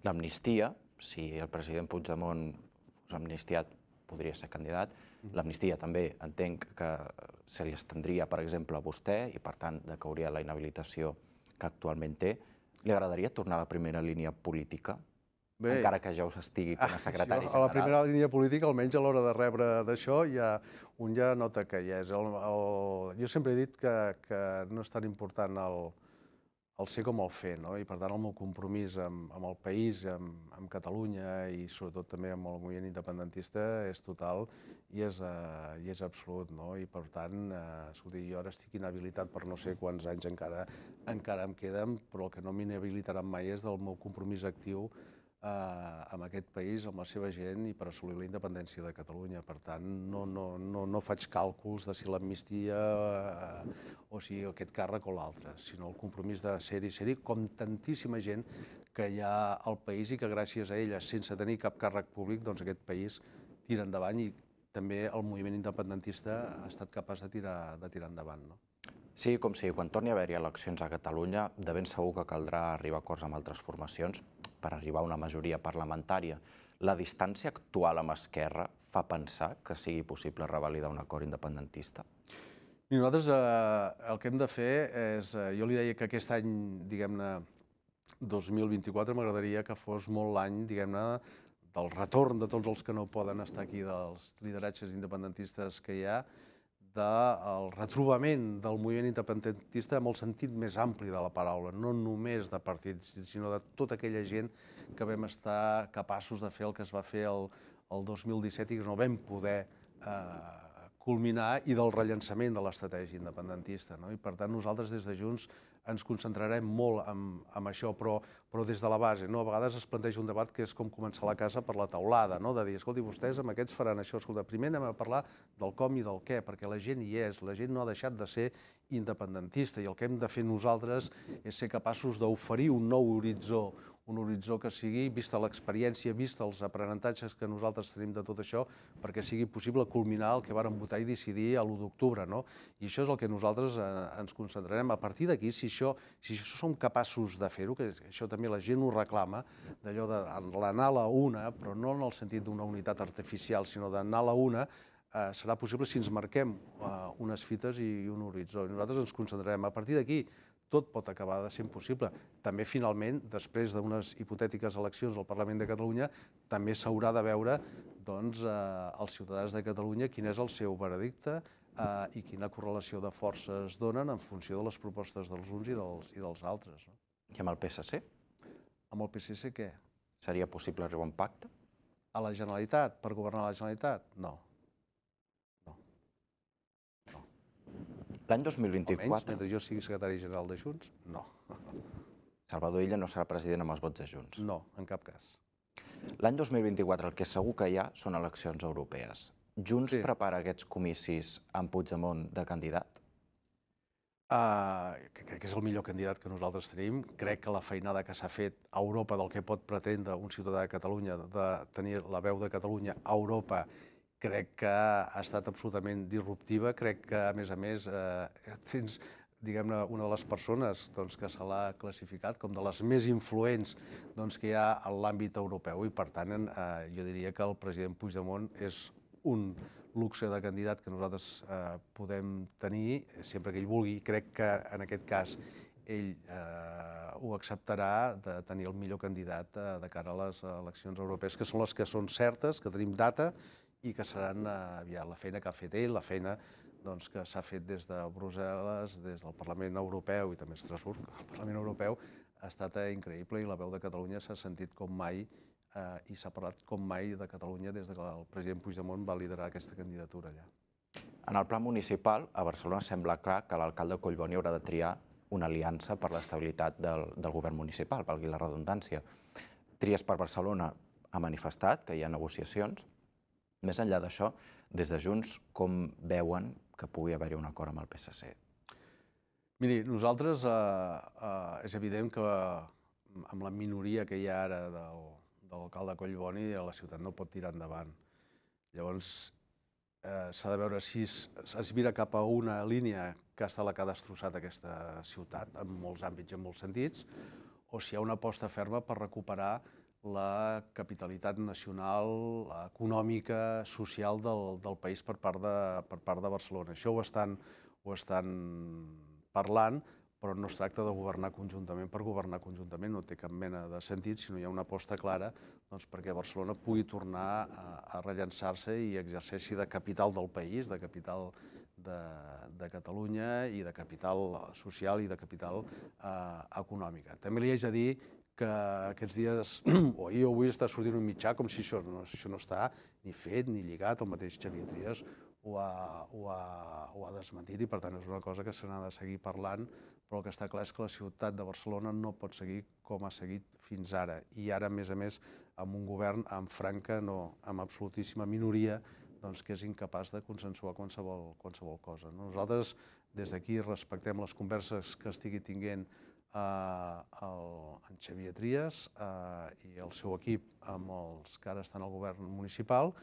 L'amnistia, si el president Puigdemont fos amnistiat, podria ser candidat. L'amnistia també entenc que se li estendria, per exemple, a vostè i, per tant, decauria la inhabilitació que actualment té. Li agradaria tornar a la primera línia política? Encara que ja us estigui com a secretari general. A la primera línia política, almenys a l'hora de rebre d'això, un ja nota que ja és... Jo sempre he dit que no és tan important el ser com el fer, i per tant el meu compromís amb el país, amb Catalunya i sobretot també amb el moviment independentista és total i és absolut. I per tant, escolti, jo ara estic inhabilitat per no sé quants anys encara em queden, però el que no m'inhabilitarà mai és del meu compromís actiu amb aquest país, amb la seva gent i per assolir la independència de Catalunya. Per tant, no faig càlculs de si l'amnistia o si aquest càrrec o l'altre, sinó el compromís de ser-hi com tantíssima gent que hi ha al país i que gràcies a ella, sense tenir cap càrrec públic, doncs aquest país tira endavant i també el moviment independentista ha estat capaç de tirar endavant. Sí, com si quan torni a haver-hi eleccions a Catalunya, de ben segur que caldrà arribar a acords amb altres formacions per arribar a una majoria parlamentària. La distància actual amb Esquerra fa pensar que sigui possible revalidar un acord independentista? I nosaltres el que hem de fer és, jo li deia que aquest any, diguem-ne, 2024, m'agradaria que fos molt l'any, diguem-ne, del retorn de tots els que no poden estar aquí, dels lideratges independentistes que hi ha, del retrobament del moviment independentista amb el sentit més ampli de la paraula, no només de partits, sinó de tota aquella gent que vam estar capaços de fer el que es va fer el 2017 i que no vam poder culminar, i del rellançament de l'estratègia independentista. I per tant nosaltres des de Junts ens concentrarem molt en això, però des de la base. A vegades es planteja un debat que és com començar la casa per la teulada, de dir, escolti, vostès amb aquests faran això. Escolta, primer anem a parlar del com i del què, perquè la gent hi és, la gent no ha deixat de ser independentista, i el que hem de fer nosaltres és ser capaços d'oferir un nou horitzó, un horitzó que sigui, vista l'experiència, vista els aprenentatges que nosaltres tenim de tot això, perquè sigui possible culminar el que vàrem votar i decidir a l'1 d'octubre. I això és el que nosaltres ens concentrarem. A partir d'aquí, si això som capaços de fer-ho, que això també la gent ho reclama, d'allò d'anar a la una, però no en el sentit d'una unitat artificial, sinó d'anar a la una, serà possible si ens marquem unes fites i un horitzó. Nosaltres ens concentrarem. A partir d'aquí, tot pot acabar de ser impossible. També, finalment, després d'unes hipotètiques eleccions al Parlament de Catalunya, també s'haurà de veure els ciutadans de Catalunya quin és el seu veredicte i quina correlació de forces donen en funció de les propostes dels uns i dels altres. I amb el PSC? Amb el PSC què? Seria possible arribar a un pacte? A la Generalitat? Per governar la Generalitat? No. L'any 2024... Almenys, mentre jo sigui secretari general de Junts, no. Salvador Illa no serà president amb els vots de Junts? No, en cap cas. L'any 2024 el que segur que hi ha són eleccions europees. Junts prepara aquests comicis amb Puigdemont de candidat? Crec que és el millor candidat que nosaltres tenim. Crec que la feinada que s'ha fet a Europa del que pot pretendre un ciutadà de Catalunya, de tenir la veu de Catalunya a Europa, crec que ha estat absolutament disruptiva. Crec que, a més, tens, diguem-ne, una de les persones que se l'ha classificat com de les més influents que hi ha en l'àmbit europeu, i, per tant, jo diria que el president Puigdemont és un luxe de candidat que nosaltres podem tenir sempre que ell vulgui. Crec que, en aquest cas, ell ho acceptarà, de tenir el millor candidat de cara a les eleccions europees, que són les que són certes, que tenim data, i que seran la feina que ha fet ell, la feina que s'ha fet des de Brussel·les, des del Parlament Europeu i també Estrasburg. El Parlament Europeu ha estat increïble i la veu de Catalunya s'ha sentit com mai i s'ha parlat com mai de Catalunya des que el president Puigdemont va liderar aquesta candidatura allà. En el pla municipal, a Barcelona sembla clar que l'alcalde Collboni haurà de triar una aliança per l'estabilitat del govern municipal, valgui la redundància. Tries per Barcelona ha manifestat que hi ha negociacions. Més enllà d'això, des de Junts, com veuen que pugui haver-hi un acord amb el PSC? Miri, nosaltres és evident que amb la minoria que hi ha ara de l'alcalde Collboni, la ciutat no pot tirar endavant. Llavors, s'ha de veure si es vira cap a una línia que ha estat la que ha destrossat aquesta ciutat, en molts àmbits i en molts sentits, o si hi ha una aposta ferma per recuperar la capitalitat nacional, econòmica, social del país per part de Barcelona. Això ho estan parlant, però no es tracta de governar conjuntament per governar conjuntament, no té cap mena de sentit, sinó hi ha una aposta clara perquè Barcelona pugui tornar a rellançar-se i exerceixi de capital del país, de capital de Catalunya i de capital social i de capital econòmica. També li haig de dir que aquests dies, o ahir o avui, està sortint un mitjà com si això no està ni fet ni lligat. El mateix Xavier Trias ho ha desmentit i, per tant, és una cosa que se n'ha de seguir parlant, però el que està clar és que la ciutat de Barcelona no pot seguir com ha seguit fins ara. I ara, a més, amb un govern amb franca, no, amb absolutíssima minoria, que és incapaç de consensuar qualsevol cosa. Nosaltres, des d'aquí, respectem les converses que estigui tinguent en Xavier Trias i el seu equip amb els que ara estan al govern municipal,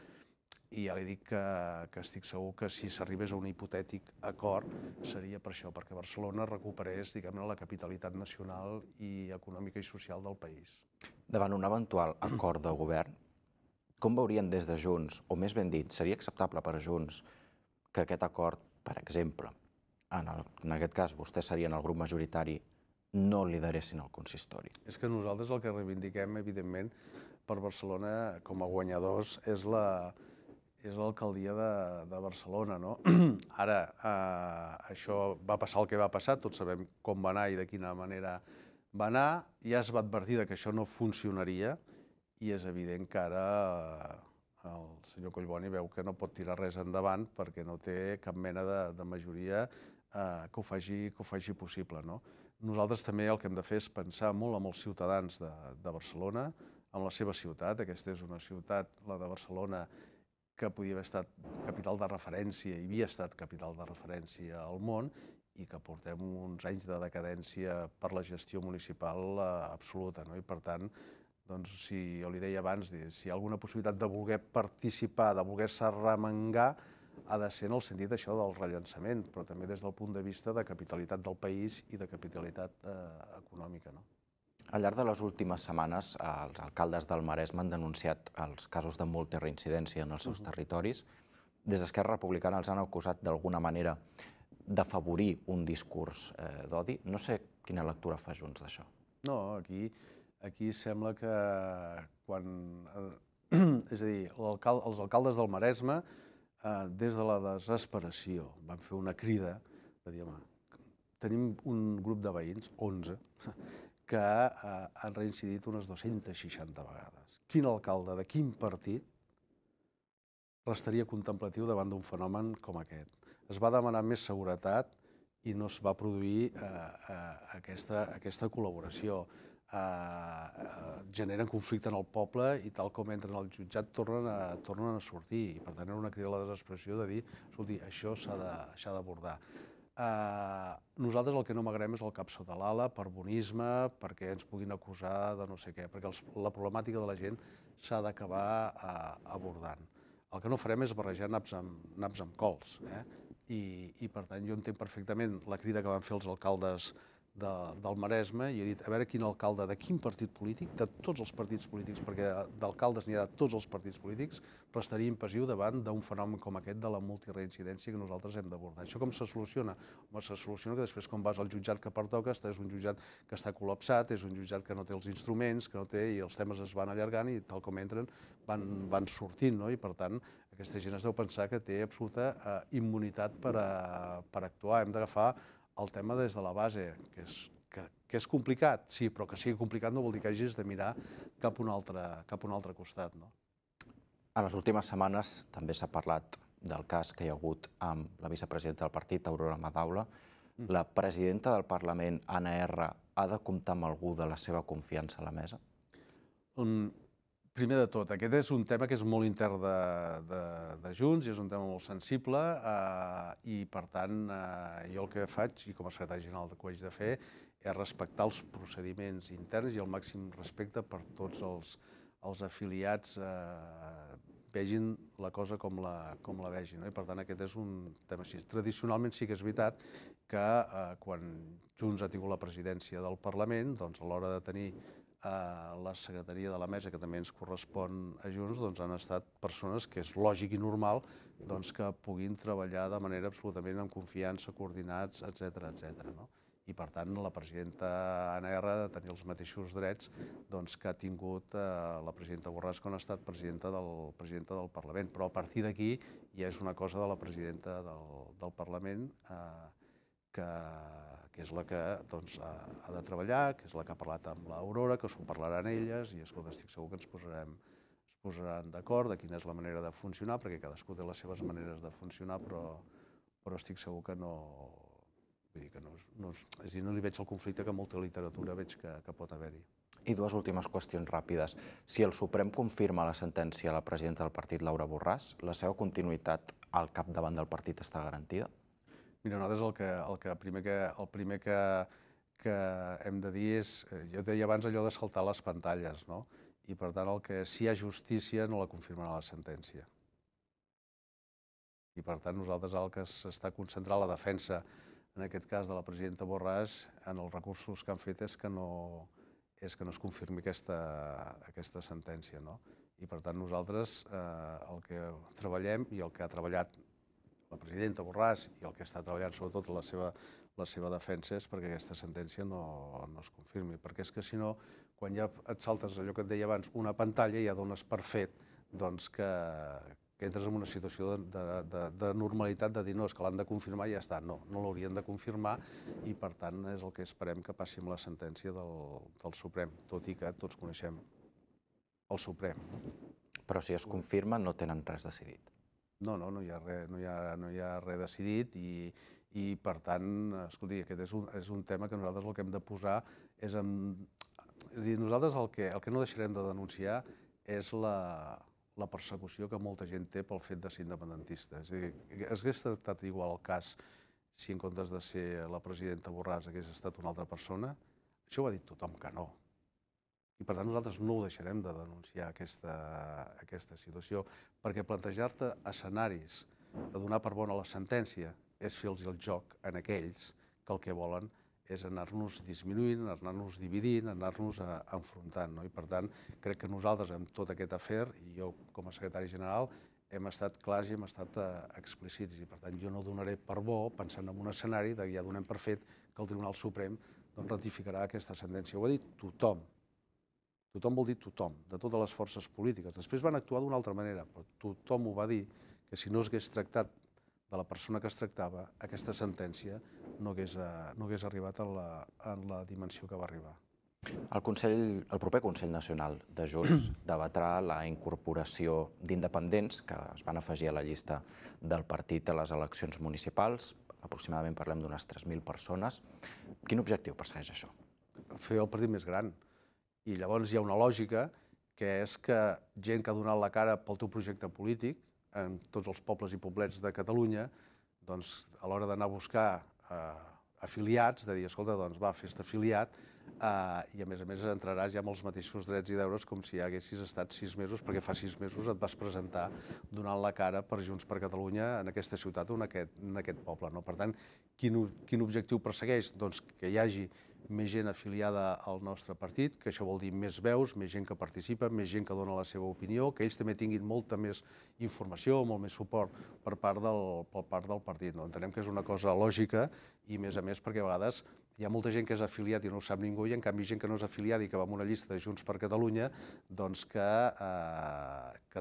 i ja li dic que estic segur que si s'arribés a un hipotètic acord seria per això, perquè Barcelona recuperés, diguem-ne, la capitalitat nacional i econòmica i social del país. Davant un eventual acord de govern, com veurien des de Junts, o més ben dit, seria acceptable per a Junts que aquest acord, per exemple, en aquest cas vostès serien el grup majoritari, no lideressin el consistori? És que nosaltres el que reivindiquem, evidentment, per Barcelona com a guanyadors és l'alcaldia de Barcelona, no? Ara, això va passar el que va passar, tots sabem com va anar i de quina manera va anar, ja es va advertir que això no funcionaria i és evident que ara el senyor Collboni veu que no pot tirar res endavant perquè no té cap mena de majoria que ho faci possible, no? Nosaltres també el que hem de fer és pensar molt en els ciutadans de Barcelona, en la seva ciutat. Aquesta és una ciutat, la de Barcelona, que podia haver estat capital de referència i havia estat capital de referència al món i que portem uns anys de decadència per la gestió municipal absoluta, no? I per tant, doncs, jo li deia abans, si hi ha alguna possibilitat de voler participar, de voler-se arremangar, ha de ser en el sentit això del rellançament, però també des del punt de vista de capitalitat del país i de capitalitat econòmica, no? Al llarg de les últimes setmanes, els alcaldes del Maresme han denunciat els casos de multireincidència en els seus territoris. Des d'Esquerra Republicana els han acusat d'alguna manera d'afavorir un discurs d'odi. No sé quina lectura fa Junts d'això. No, aquí sembla que quan... És a dir, els alcaldes del Maresme, des de la desesperació, van fer una crida de dir, home, tenim un grup de veïns, 11, que han reincidit unes 260 vegades. Quin alcalde de quin partit restaria contemplatiu davant d'un fenomen com aquest? Es va demanar més seguretat i no es va produir aquesta col·laboració. Generen conflicte en el poble i tal com entren al jutjat tornen a sortir. I per tant era una crida a la desesperació de dir, escolti, això s'ha d'abordar. Nosaltres el que no magrem és el cap sota l'ala per bonisme, perquè ens puguin acusar de no sé què, perquè la problemàtica de la gent s'ha d'acabar abordant. El que no farem és barrejar naps amb cols. I per tant jo entenc perfectament la crida que van fer els alcaldes del Maresme i he dit, a veure quin alcalde de quin partit polític, de tots els partits polítics, perquè d'alcaldes n'hi ha de tots els partits polítics, restaria impassiu davant d'un fenomen com aquest de la multireincidència que nosaltres hem d'abordar. Això com se soluciona? Home, se soluciona que després quan vas al jutjat que pertoca, és un jutjat que està col·lapsat, és un jutjat que no té els instruments, que no té, i els temes es van allargant i tal com entren van sortint, no? I per tant aquesta gent es deu pensar que té absoluta immunitat per actuar. Hem d'agafar el tema des de la base, que és complicat, sí, però que sigui complicat no vol dir que hagis de mirar cap a un altre costat, no? En les últimes setmanes també s'ha parlat del cas que hi ha hagut amb la vicepresidenta del partit, Aurora Madaula. La presidenta del Parlament, Anna R, ha de comptar amb algú de la seva confiança a la mesa? Primer de tot, aquest és un tema que és molt intern de Junts i és un tema molt sensible i, per tant, jo el que faig, i com a secretari general que ho haig de fer, és respectar els procediments interns i el màxim respecte per tots els afiliats vegin la cosa com la vegin. I, per tant, aquest és un tema així. Tradicionalment sí que és veritat que quan Junts ha tingut la presidència del Parlament, doncs a l'hora de tenir la secretaria de la mesa, que també ens correspon a Junts, doncs han estat persones que és lògic i normal que puguin treballar de manera absolutament amb confiança, coordinats, etcètera. I per tant la presidenta Anna R ha de tenir els mateixos drets que ha tingut la presidenta Borràs quan ha estat presidenta del Parlament. Però a partir d'aquí ja és una cosa de la presidenta del Parlament que és la que ha de treballar, que és la que ha parlat amb l'Aurora, que s'ho parlaran elles, i escolta, estic segur que ens posaran d'acord de quina és la manera de funcionar, perquè cadascú té les seves maneres de funcionar, però estic segur que no... Vull dir que no és a dir, no li veig el conflicte que molta literatura veig que pot haver-hi. I dues últimes qüestions ràpides. Si el Suprem confirma la sentència a la presidenta del partit, Laura Borràs, la seva continuïtat al capdavant del partit està garantida? Mira, nosaltres el primer que hem de dir és, jo deia abans allò de saltar les pantalles, no? I per tant, si hi ha justícia no la confirmarà la sentència. I per tant, nosaltres el que s'està concentrant la defensa, en aquest cas de la presidenta Borràs, en els recursos que han fet és que no es confirmi aquesta sentència, no? I per tant nosaltres el que treballem i el que ha treballat la presidenta Borràs i el que està treballant sobretot la seva defensa és perquè aquesta sentència no es confirmi, perquè és que si no, quan ja et saltes allò que et deia abans, una pantalla, ja dones per fet que entres en una situació de normalitat, de dir no, és que l'han de confirmar i ja està. No l'haurien de confirmar i per tant és el que esperem que passi amb la sentència del Suprem, tot i que tots coneixem el Suprem. Però si es confirma no tenen res decidit. No hi ha res decidit i per tant, escolti, aquest és un tema que nosaltres el que hem de posar és a dir, nosaltres el que no deixarem de denunciar és la persecució que molta gent té pel fet de ser independentista. És a dir, hagués estat igual el cas si en comptes de ser la presidenta Borràs hagués estat una altra persona? Això ho ha dit tothom que no. I per tant nosaltres no ho deixarem de denunciar aquesta situació, perquè plantejar-te escenaris de donar per bona la sentència és fer-los el joc en aquells que el que volen és anar-nos disminuint, anar-nos dividint, anar-nos enfrontant. I per tant crec que nosaltres amb tot aquest afer, i jo com a secretari general, hem estat clars i hem estat explícits i per tant jo no donaré per bo, pensant en un escenari que ja donem per fet que el Tribunal Suprem ratificarà aquesta sentència. Ho ha dit tothom. Tothom vol dir tothom, de totes les forces polítiques. Després van actuar d'una altra manera, però tothom ho va dir, que si no s'hagués tractat de la persona que es tractava, aquesta sentència no hagués arribat en la dimensió que va arribar. El proper Consell Nacional de Junts debatrà la incorporació d'independents que es van afegir a la llista del partit a les eleccions municipals. Aproximadament parlem d'unes 3.000 persones. Quin objectiu persegueix això? Fer el partit més gran. I llavors hi ha una lògica que és que gent que ha donat la cara pel teu projecte polític en tots els pobles i poblets de Catalunya, doncs a l'hora d'anar a buscar afiliats, de dir, escolta, doncs va, fes-te afiliat, i a més entraràs ja amb els mateixos drets i deures com si ja haguessis estat 6 mesos, perquè fa 6 mesos et vas presentar donant la cara per Junts per Catalunya en aquesta ciutat o en aquest poble. Per tant, quin objectiu persegueix? Doncs que hi hagi més gent afiliada al nostre partit, que això vol dir més veus, més gent que participa, més gent que dona la seva opinió, que ells també tinguin molta més informació, molt més suport per part del partit. Entenem que és una cosa lògica i, a més perquè a vegades hi ha molta gent que és afiliat i no ho sap ningú i, en canvi, gent que no és afiliada i que va en una llista de Junts per Catalunya, doncs que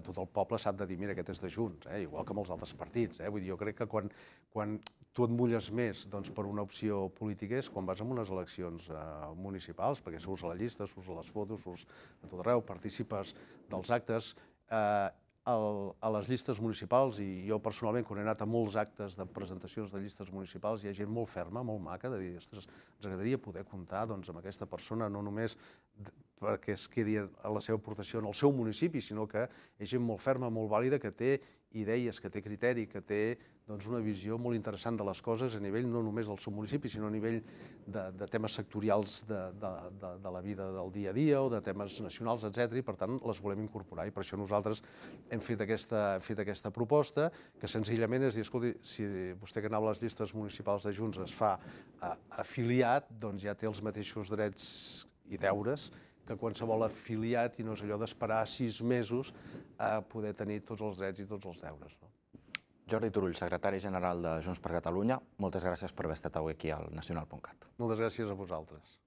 tot el poble sap de dir, mira, aquest és de Junts, igual que molts altres partits. Vull dir, jo crec que quan tu et mulles més per una opció política és quan vas a unes eleccions municipals, perquè surts a la llista, surts a les fotos, surts a tot arreu, participes dels actes. A les llistes municipals, i jo personalment, quan he anat a molts actes de presentacions de llistes municipals, hi ha gent molt ferma, molt maca, de dir, ostres, ens agradaria poder comptar amb aquesta persona, no només perquè es quedi a la seva aportació en el seu municipi, sinó que hi ha gent molt ferma, molt vàlida, que té idees, que té criteri, que té una visió molt interessant de les coses a nivell no només del seu municipi, sinó a nivell de temes sectorials de la vida del dia a dia o de temes nacionals, etc. I per tant les volem incorporar i per això nosaltres hem fet aquesta proposta que senzillament és dir, escolti, si vostè que anava a les llistes municipals de Junts es fa afiliat, doncs ja té els mateixos drets i deures que qualsevol afiliat i no és allò d'esperar 6 mesos a poder tenir tots els drets i tots els deures. Jordi Turull, secretari general de Junts per Catalunya, moltes gràcies per haver estat avui aquí al nacional.cat. Moltes gràcies a vosaltres.